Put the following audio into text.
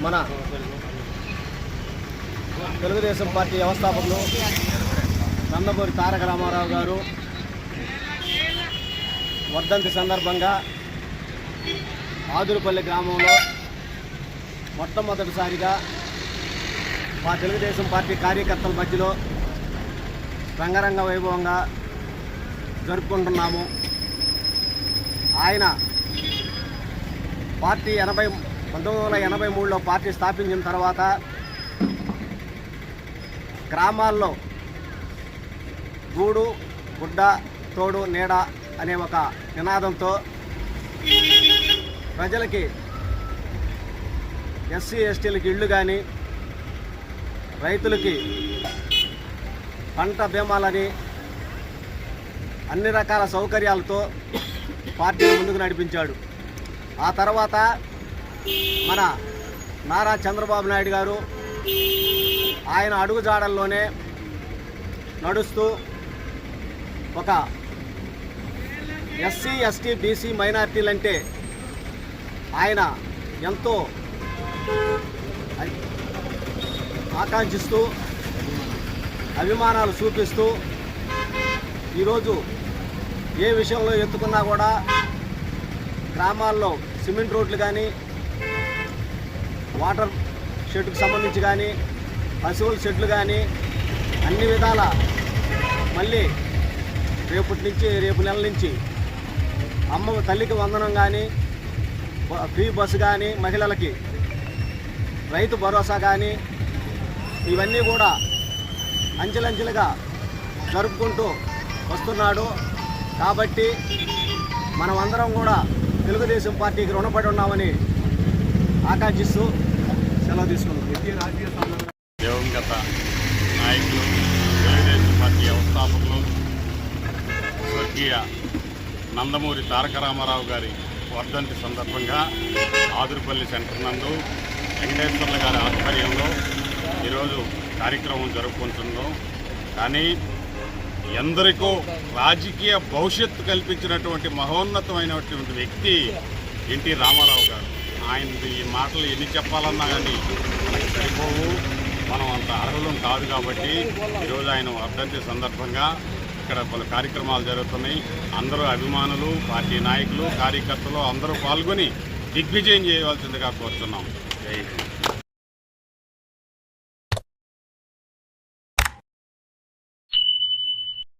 మన తెలుగుదేశం పార్టీ వ్యవస్థాపకులు నందమూరి తారక రామారావు గారు వర్ధంతి సందర్భంగా ఆదురుపల్లి గ్రామంలో మొట్టమొదటిసారిగా మా తెలుగుదేశం పార్టీ కార్యకర్తల మధ్యలో రంగరంగ వైభవంగా జరుపుకుంటున్నాము. ఆయన పార్టీ 1983లో పార్టీ స్థాపించిన తర్వాత గ్రామాల్లో గూడు గుడ్డ తోడు నీడ అనే ఒక నినాదంతో ప్రజలకి ఎస్సీ ఎస్టీలకి ఇళ్ళు కానీ రైతులకి పంట బీమాలని అన్ని రకాల సౌకర్యాలతో పార్టీని ముందుకు నడిపించాడు. ఆ తర్వాత మన నారా చంద్రబాబు నాయుడు గారు ఆయన అడుగుజాడల్లోనే నడుస్తూ ఒక ఎస్సీ ఎస్టీ బీసీ మైనార్టీలంటే ఆయన ఎంతో ఆకాంక్షిస్తూ అభిమానాలు చూపిస్తూ ఈరోజు ఏ విషయంలో ఎత్తుకున్నా కూడా గ్రామాల్లో సిమెంట్ రోడ్లు కానీ వాటర్ షెడ్కు సంబంధించి కానీ పశువుల షెడ్లు కానీ అన్ని విధాల మళ్ళీ రేపు నెల నుంచి అమ్మ తల్లికి వందనం కానీ ఫ్రీ బస్సు కానీ మహిళలకి రైతు భరోసా కానీ ఇవన్నీ కూడా అంచెలంచెలుగా జరుపుకుంటూ వస్తున్నాడు. కాబట్టి మనమందరం కూడా తెలుగుదేశం పార్టీకి రుణపడి ఉన్నామని ఆకాంక్షిస్తూ సెలవు తీసుకున్నాం. దివంగత నాయకులు తెలుగుదేశం పార్టీ వ్యవస్థాపకులు స్వర్గీయ నందమూరి తారక రామారావు గారి వర్ధంతి సందర్భంగా ఆదురుపల్లి సెంటర్ నందు వెంకటేశ్వర్ల గారి ఆధ్వర్యంలో ఈరోజు కార్యక్రమం జరుపుకుంటున్నాం. కానీ ఎందరికో రాజకీయ భవిష్యత్తు కల్పించినటువంటి మహోన్నతమైనటువంటి వ్యక్తి ఎన్టీ రామారావు గారు. ఆయన ఈ మాటలు ఎన్ని చెప్పాలన్నా కానీ మనకి సరిపోవు, మనం అంత అర్హులం కాదు. కాబట్టి ఈరోజు ఆయన వర్ధంతి సందర్భంగా ఇక్కడ పలు కార్యక్రమాలు జరుగుతున్నాయి. అందరూ అభిమానులు, పార్టీ నాయకులు, కార్యకర్తలు అందరూ పాల్గొని దిగ్విజయం చేయవలసిందిగా కోరుతున్నాం. జై హింద్.